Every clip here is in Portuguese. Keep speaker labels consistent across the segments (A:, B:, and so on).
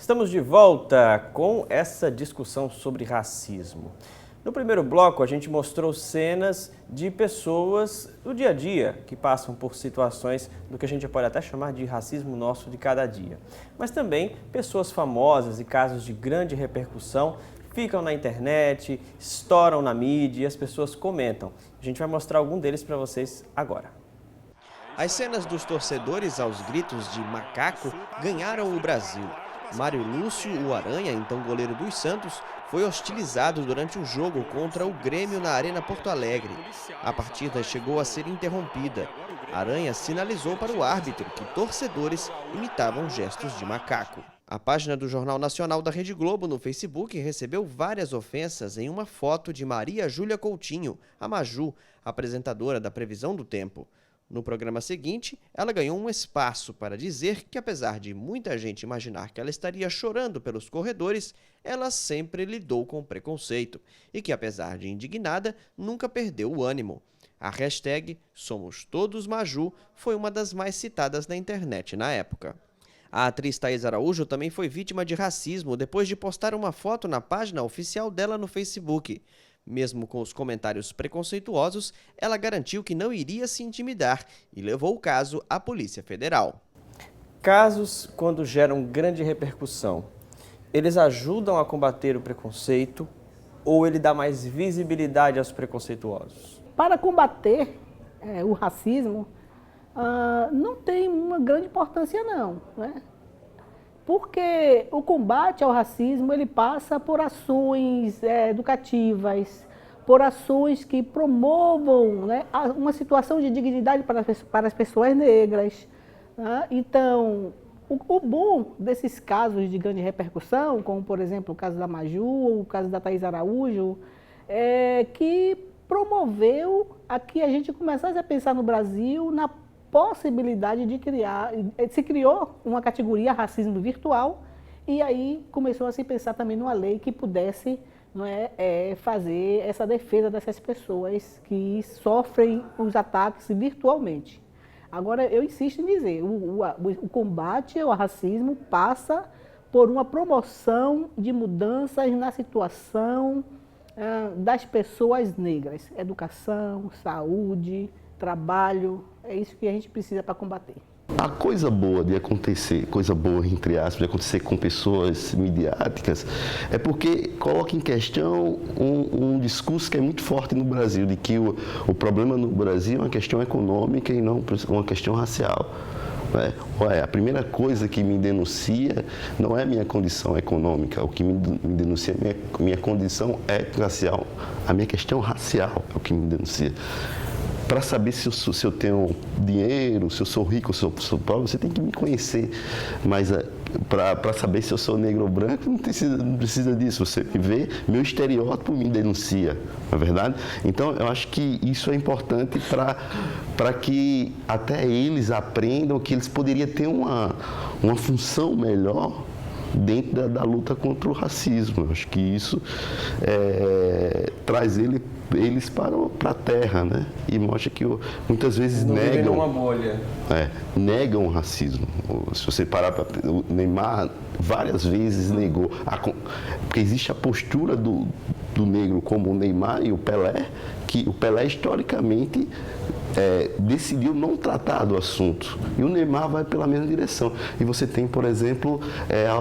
A: Estamos de volta com essa discussão sobre racismo. No primeiro bloco, a gente mostrou cenas de pessoas do dia a dia que passam por situações do que a gente pode até chamar de racismo nosso de cada dia. Mas também pessoas famosas e casos de grande repercussão ficam na internet, estouram na mídia e as pessoas comentam. A gente vai mostrar algum deles para vocês agora.
B: As cenas dos torcedores aos gritos de macaco ganharam o Brasil. Mário Lúcio, o Aranha, então goleiro dos Santos, foi hostilizado durante o jogo contra o Grêmio na Arena Porto Alegre. A partida chegou a ser interrompida. Aranha sinalizou para o árbitro que torcedores imitavam gestos de macaco. A página do Jornal Nacional da Rede Globo no Facebook recebeu várias ofensas em uma foto de Maria Júlia Coutinho, a Maju, apresentadora da Previsão do Tempo. No programa seguinte, ela ganhou um espaço para dizer que, apesar de muita gente imaginar que ela estaria chorando pelos corredores, ela sempre lidou com preconceito e que, apesar de indignada, nunca perdeu o ânimo. A hashtag #SomosTodosMaju foi uma das mais citadas na internet na época. A atriz Thaís Araújo também foi vítima de racismo depois de postar uma foto na página oficial dela no Facebook. Mesmo com os comentários preconceituosos, ela garantiu que não iria se intimidar e levou o caso à Polícia Federal.
A: Casos, quando geram grande repercussão, eles ajudam a combater o preconceito ou ele dá mais visibilidade aos preconceituosos?
C: Para combater o racismo, não tem uma grande importância não, né? Porque o combate ao racismo ele passa por ações educativas, por ações que promovam, né, uma situação de dignidade para as pessoas negras. Né? Então, o bom desses casos de grande repercussão, como por exemplo o caso da Maju ou o caso da Thaís Araújo, é que promoveu a que a gente começasse a pensar no Brasil na possibilidade de se criou uma categoria racismo virtual e aí começou a se pensar também numa lei que pudesse, não é, fazer essa defesa dessas pessoas que sofrem os ataques virtualmente. Agora, eu insisto em dizer, o combate ao racismo passa por uma promoção de mudanças na situação das pessoas negras, educação, saúde, trabalho, é isso que a gente precisa para combater.
D: A coisa boa de acontecer, coisa boa entre aspas, de acontecer com pessoas midiáticas, é porque coloca em questão um discurso que é muito forte no Brasil, de que o problema no Brasil é uma questão econômica e não uma questão racial. A primeira coisa que me denuncia não é minha condição econômica, o que me denuncia é minha condição racial, a minha questão racial é o que me denuncia. Para saber se eu tenho dinheiro, se eu sou rico, se eu sou pobre, você tem que me conhecer. Mas para saber se eu sou negro ou branco, não precisa disso. Você me vê, meu estereótipo me denuncia, não é verdade? Então, eu acho que isso é importante para que até eles aprendam que eles poderiam ter uma função melhor dentro da luta contra o racismo. Eu acho que isso traz eles para a terra, né? E mostra que muitas vezes negam
A: uma bolha.
D: Negam o racismo. Se você parar para o Neymar várias vezes negou, porque existe a postura do negro como o Neymar e o Pelé, que o Pelé historicamente decidiu não tratar do assunto. E o Neymar vai pela mesma direção. E você tem, por exemplo,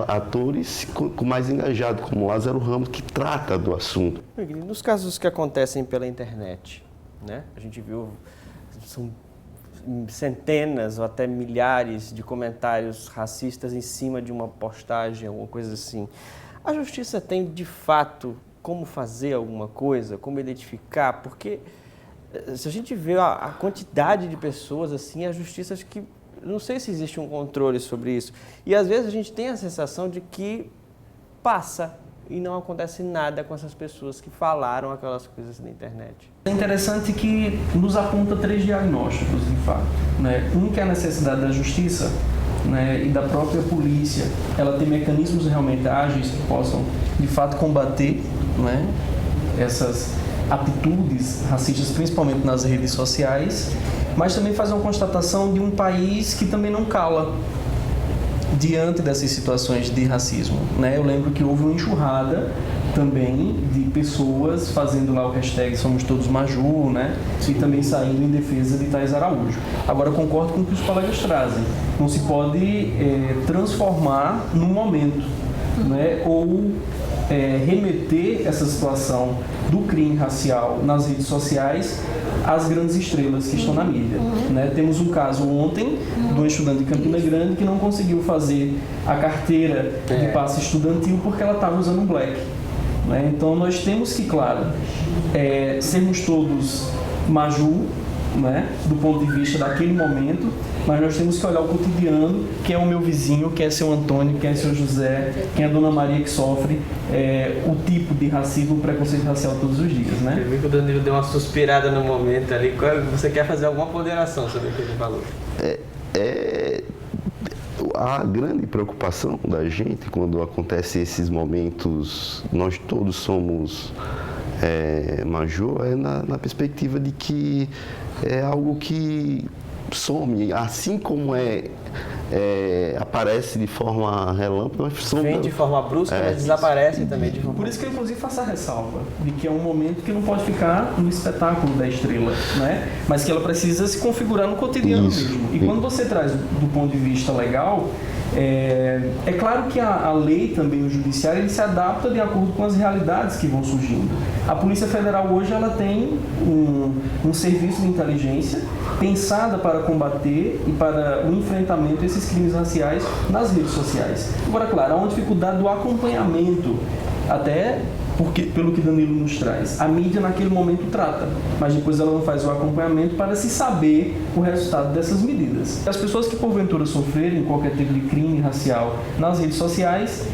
D: atores mais engajados, como Lázaro Ramos, que trata do assunto.
A: Nos casos que acontecem pela internet, né? A gente viu, são centenas ou até milhares de comentários racistas em cima de uma postagem, alguma coisa assim. A justiça tem, de fato, como fazer alguma coisa, como identificar? Porque se a gente vê a quantidade de pessoas assim, a justiça, acho que não sei se existe um controle sobre isso. E às vezes a gente tem a sensação de que passa e não acontece nada com essas pessoas que falaram aquelas coisas na internet.
E: É interessante que nos aponta 3 diagnósticos, de fato. Né? Um que é a necessidade da justiça, né, e da própria polícia. Ela tem mecanismos realmente ágeis que possam, de fato, combater, né, essas atitudes racistas, principalmente nas redes sociais, mas também faz uma constatação de um país que também não cala. diante dessas situações de racismo, né? Eu lembro que houve uma enxurrada também de pessoas fazendo lá o hashtag Somos Todos Maju, né? E também saindo em defesa de Thaís Araújo. Agora, concordo com o que os colegas trazem. Não se pode transformar num momento, né? Ou remeter essa situação do crime racial nas redes sociais às grandes estrelas que estão na mídia, né? Temos um caso ontem de um estudante de Campina Grande que não conseguiu fazer a carteira de passe estudantil porque ela estava usando um black, né? Então nós temos que, claro, sermos todos maju, né, do ponto de vista daquele momento, mas nós temos que olhar o cotidiano, quem é o meu vizinho, quem é seu Antônio, quem é seu José, quem é a Dona Maria que sofre o tipo de racismo, preconceito racial todos os dias, né?
A: Eu vi que o Danilo deu uma suspirada no momento ali. Você quer fazer alguma ponderação sobre o que ele falou?
D: A grande preocupação da gente quando acontecem esses momentos, nós todos somos maju, na perspectiva de que é algo que some, assim como aparece de forma relâmpago, mas some.
A: Vem de forma brusca, mas desaparece também de forma...
E: Por isso que eu, inclusive, faço a ressalva de que é um momento que não pode ficar no espetáculo da estrela, né? Mas que ela precisa se configurar no cotidiano mesmo. E quando você traz do ponto de vista legal, é claro que a lei também, o judiciário, ele se adapta de acordo com as realidades que vão surgindo. A Polícia Federal hoje ela tem um serviço de inteligência pensada para combater e para o enfrentamento desses crimes raciais nas redes sociais. Agora, claro, há uma dificuldade do acompanhamento, até pelo que Danilo nos traz. A mídia naquele momento trata, mas depois ela não faz o acompanhamento para se saber o resultado dessas medidas. As pessoas que porventura sofrerem qualquer tipo de crime racial nas redes sociais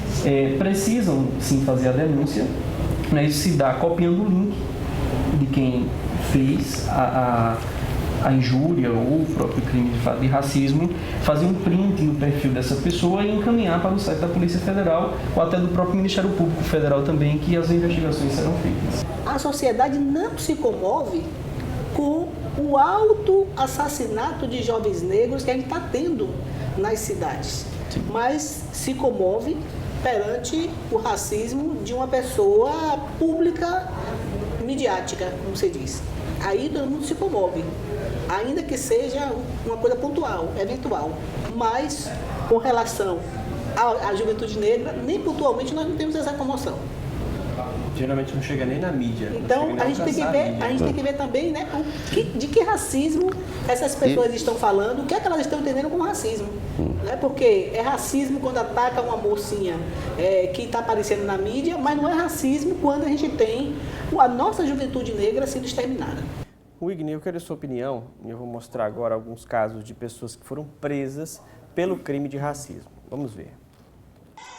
E: precisam sim fazer a denúncia, né? Isso se dá copiando o link de quem fez a injúria ou o próprio crime de racismo, fazer um print no perfil dessa pessoa e encaminhar para o site da Polícia Federal ou até do próprio Ministério Público Federal também, que as investigações serão feitas.
C: A sociedade não se comove com o alto assassinato de jovens negros que a gente está tendo nas cidades, mas se comove perante o racismo de uma pessoa pública, midiática, como você diz. Aí todo mundo se comove, ainda que seja uma coisa pontual, eventual. Mas, com relação à juventude negra, nem pontualmente nós não temos essa comoção.
A: Geralmente não chega nem na mídia.
C: Então, a gente tem que ver também, né, de que racismo essas pessoas estão falando, o que é que elas estão entendendo como racismo. Né? Porque é racismo quando ataca uma mocinha que está aparecendo na mídia, mas não é racismo quando a gente tem a nossa juventude negra sendo exterminada.
A: Wigner, eu quero a sua opinião, e eu vou mostrar agora alguns casos de pessoas que foram presas pelo crime de racismo. Vamos ver.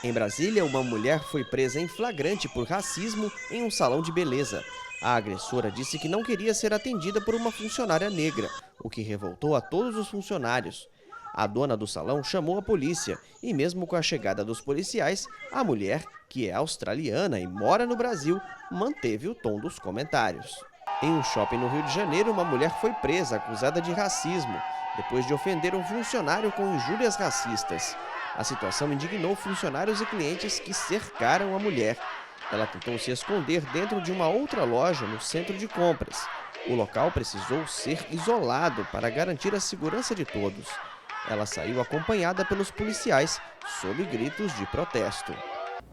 B: Em Brasília, uma mulher foi presa em flagrante por racismo em um salão de beleza. A agressora disse que não queria ser atendida por uma funcionária negra, o que revoltou a todos os funcionários. A dona do salão chamou a polícia e, mesmo com a chegada dos policiais, a mulher, que é australiana e mora no Brasil, manteve o tom dos comentários. Em um shopping no Rio de Janeiro, uma mulher foi presa acusada de racismo, depois de ofender um funcionário com injúrias racistas. A situação indignou funcionários e clientes que cercaram a mulher. Ela tentou se esconder dentro de uma outra loja no centro de compras. O local precisou ser isolado para garantir a segurança de todos. Ela saiu acompanhada pelos policiais, sob gritos de protesto.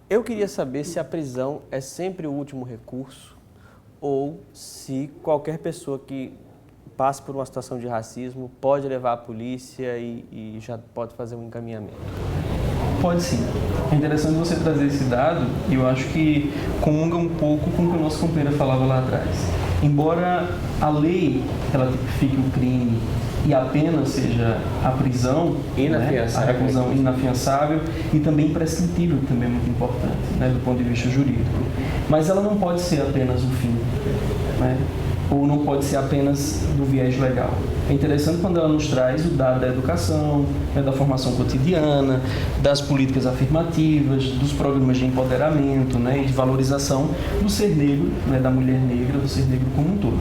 A: Eu queria saber se a prisão é sempre o último recurso ou se qualquer pessoa que passe por uma situação de racismo pode levar a polícia e já pode fazer um encaminhamento.
E: Pode sim. É interessante você trazer esse dado e eu acho que comunga um pouco com o que o nosso companheiro falava lá atrás. Embora a lei ela tipifique o crime e a pena seja a prisão,
A: inafiançável,
E: a reclusão inafiançável e também imprescritível, que também é muito importante, né, do ponto de vista jurídico. Mas ela não pode ser apenas o fim, né? Ou não pode ser apenas do viés legal. É interessante quando ela nos traz o dado da educação, né, da formação cotidiana, das políticas afirmativas, dos programas de empoderamento, né, e de valorização do ser negro, né, da mulher negra, do ser negro como um todo.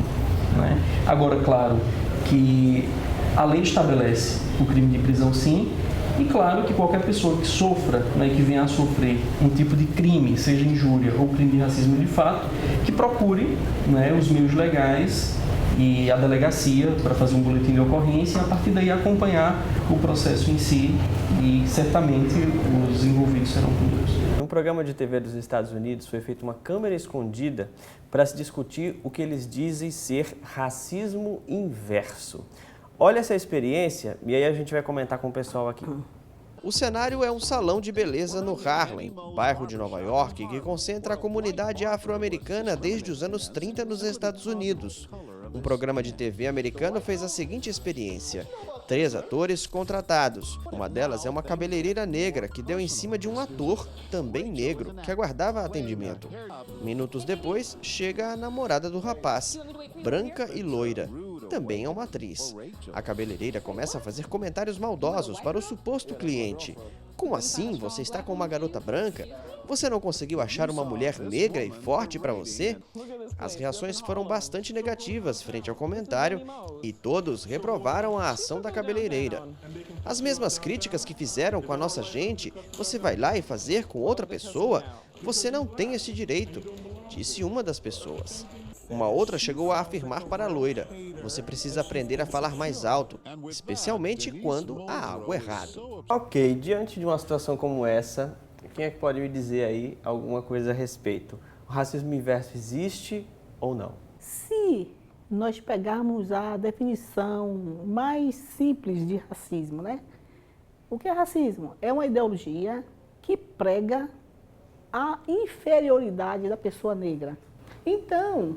E: Né? Agora, claro que a lei estabelece o crime de prisão sim, E claro que qualquer pessoa que sofra, né, que venha a sofrer um tipo de crime, seja injúria ou crime de racismo de fato, que procure, né, os meios legais e a delegacia para fazer um boletim de ocorrência e a partir daí acompanhar o processo em si e certamente os envolvidos serão punidos.
A: Num programa de TV dos Estados Unidos foi feita uma câmera escondida para se discutir o que eles dizem ser racismo inverso. Olha essa experiência e aí a gente vai comentar com o pessoal aqui.
B: O cenário é um salão de beleza no Harlem, bairro de Nova York, que concentra a comunidade afro-americana desde os anos 30 nos Estados Unidos. Um programa de TV americano fez a seguinte experiência. 3 atores contratados. Uma delas é uma cabeleireira negra que deu em cima de um ator, também negro, que aguardava atendimento. Minutos depois, chega a namorada do rapaz, branca e loira. Também é uma atriz. A cabeleireira começa a fazer comentários maldosos para o suposto cliente. Como assim? Você está com uma garota branca? Você não conseguiu achar uma mulher negra e forte para você? As reações foram bastante negativas frente ao comentário e todos reprovaram a ação da cabeleireira. As mesmas críticas que fizeram com a nossa gente, você vai lá e fazer com outra pessoa? Você não tem esse direito, disse uma das pessoas. Uma outra chegou a afirmar para a loira: você precisa aprender a falar mais alto, especialmente quando há algo errado.
A: Ok, diante de uma situação como essa, quem é que pode me dizer aí alguma coisa a respeito? O racismo inverso existe ou não?
C: Se nós pegarmos a definição mais simples de racismo, né? O que é racismo? É uma ideologia que prega a inferioridade da pessoa negra. Então,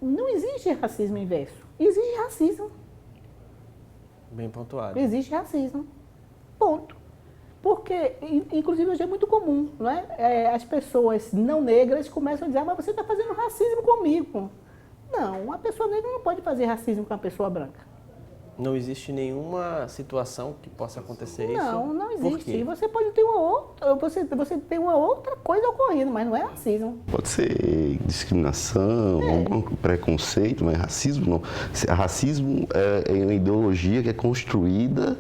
C: não existe racismo inverso, existe racismo.
A: Bem pontuado.
C: Existe racismo, ponto. Porque, inclusive, hoje é muito comum, não é? As pessoas não negras começam a dizer: mas você está fazendo racismo comigo. Não, uma pessoa negra não pode fazer racismo com uma pessoa branca.
A: Não existe nenhuma situação que possa acontecer isso?
C: Não existe.
A: Por quê?
C: Você pode ter você tem uma outra coisa ocorrendo, mas não é racismo.
D: Pode ser discriminação, algum preconceito, mas racismo não. Racismo é uma ideologia que é construída,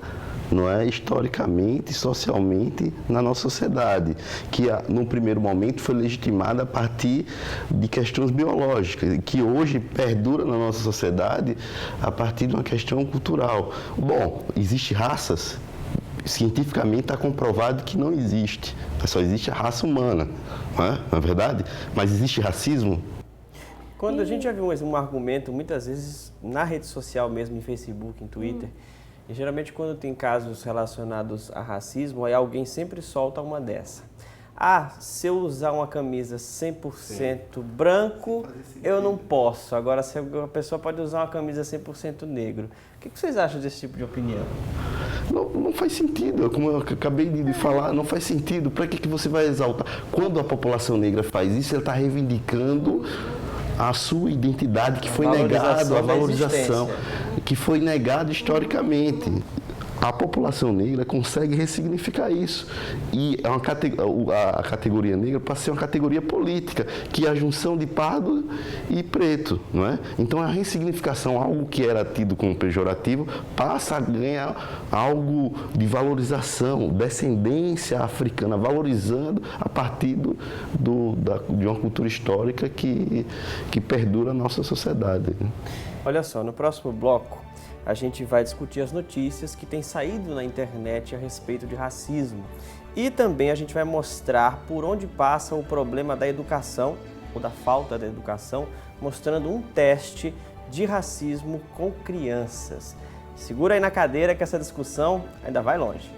D: não é, historicamente e socialmente na nossa sociedade, que no primeiro momento foi legitimada a partir de questões biológicas, que hoje perdura na nossa sociedade a partir de uma questão cultural. Bom, existem raças, cientificamente está comprovado que não existe, só existe a raça humana, não é verdade? Mas existe racismo?
A: Quando a gente já viu um argumento, muitas vezes, na rede social mesmo, em Facebook, em Twitter, e geralmente quando tem casos relacionados a racismo, aí alguém sempre solta uma dessa. Se eu usar uma camisa 100% branco, eu não posso. Agora, se a pessoa pode usar uma camisa 100% negro. O que vocês acham desse tipo de opinião?
D: Não faz sentido, como eu acabei de falar, não faz sentido. Para que você vai exaltar? Quando a população negra faz isso, ela está reivindicando a sua identidade que foi negada, a valorização que foi negada historicamente. A população negra consegue ressignificar isso. E a categoria negra passa a ser uma categoria política, que é a junção de pardo e preto, não é? Então a ressignificação, algo que era tido como pejorativo, passa a ganhar algo de valorização, descendência africana, valorizando a partir de uma cultura histórica que perdura na nossa sociedade.
A: Olha só, no próximo bloco, a gente vai discutir as notícias que têm saído na internet a respeito de racismo. E também a gente vai mostrar por onde passa o problema da educação, ou da falta da educação, mostrando um teste de racismo com crianças. Segura aí na cadeira que essa discussão ainda vai longe.